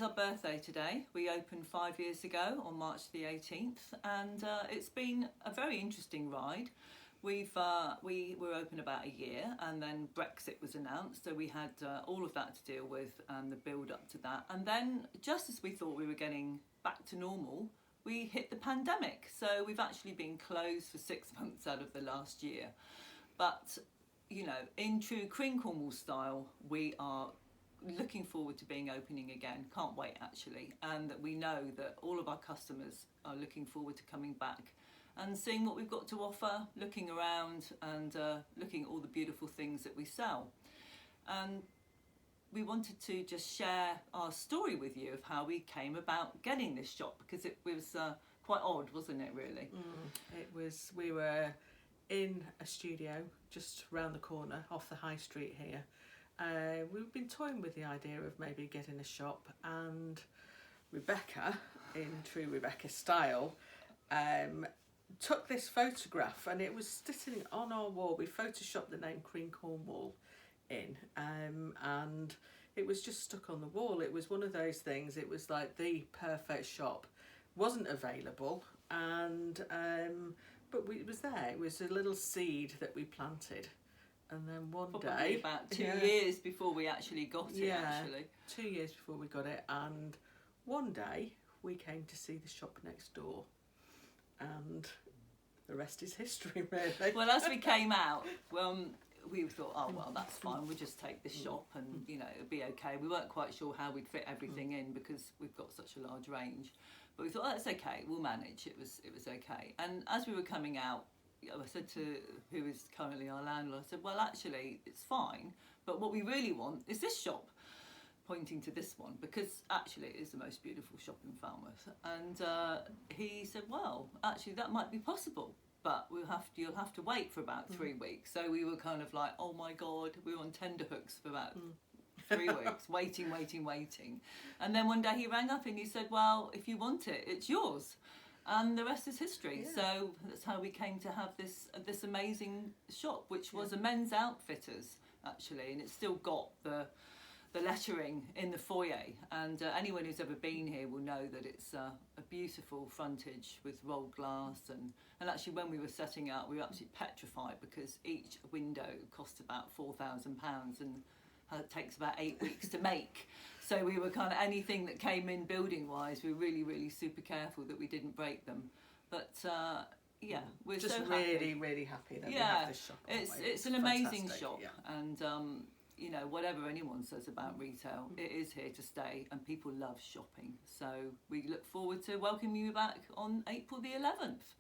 is our birthday today. We opened 5 years ago on March the 18th, and it's been a very interesting ride. We were open about a year, and then Brexit was announced, so we had all of that to deal with and the build up to that. And then, just as we thought we were getting back to normal, we hit the pandemic. So we've actually been closed for 6 months out of the last year. But, you know, in true Cornwall style, we are looking forward to being opening again. Can't wait, actually. And that we know that all of our customers are looking forward to coming back and seeing what we've got to offer, looking around and looking at all the beautiful things that we sell. And we wanted to just share our story with you of how we came about getting this shop, because it was quite odd, wasn't it, really? It was. We were in a studio just round the corner off the high street here. We've been toying with the idea of maybe getting a shop, and Rebecca, in true Rebecca style, took this photograph, and it was sitting on our wall. We photoshopped the name Cornwall in, and it was just stuck on the wall. It was one of those things. It was like the perfect shop. Wasn't available, and it was there. It was a little seed that we planted, and then one Probably day, about 2 years before we actually got it. Actually, 2 years before we got it, and one day we came to see the shop next door, and the rest is history, really. Well, as we came out, we thought, oh well, that's fine. We'll just take this shop, and you know, it'll be okay. We weren't quite sure how we'd fit everything in because we've got such a large range, but we thought, oh, that's okay. We'll manage. It was okay. And as we were coming out, I said to who is currently our landlord, I said, well, actually, it's fine, but what we really want is this shop, pointing to this one, because actually it is the most beautiful shop in Falmouth. And he said, well, actually that might be possible, but you'll have to wait for about 3 weeks. So we were kind of like, oh my God, we were on tenterhooks for about 3 weeks, waiting. And then one day he rang up and he said, well, if you want it, it's yours. And the rest is history. Yeah. So that's how we came to have this amazing shop, which was a men's outfitters, actually, and it's still got the lettering in the foyer, and anyone who's ever been here will know that it's a beautiful frontage with rolled glass, and actually when we were setting up we were absolutely petrified because each window cost about £4,000 and it takes about 8 weeks to make. So we were kind of, anything that came in building wise, we were really super careful that we didn't break them. But we're just so really happy that we have this shop. It's an amazing fantastic shop, and you know, whatever anyone says about retail, it is here to stay, and people love shopping. So we look forward to welcoming you back on April the 11th.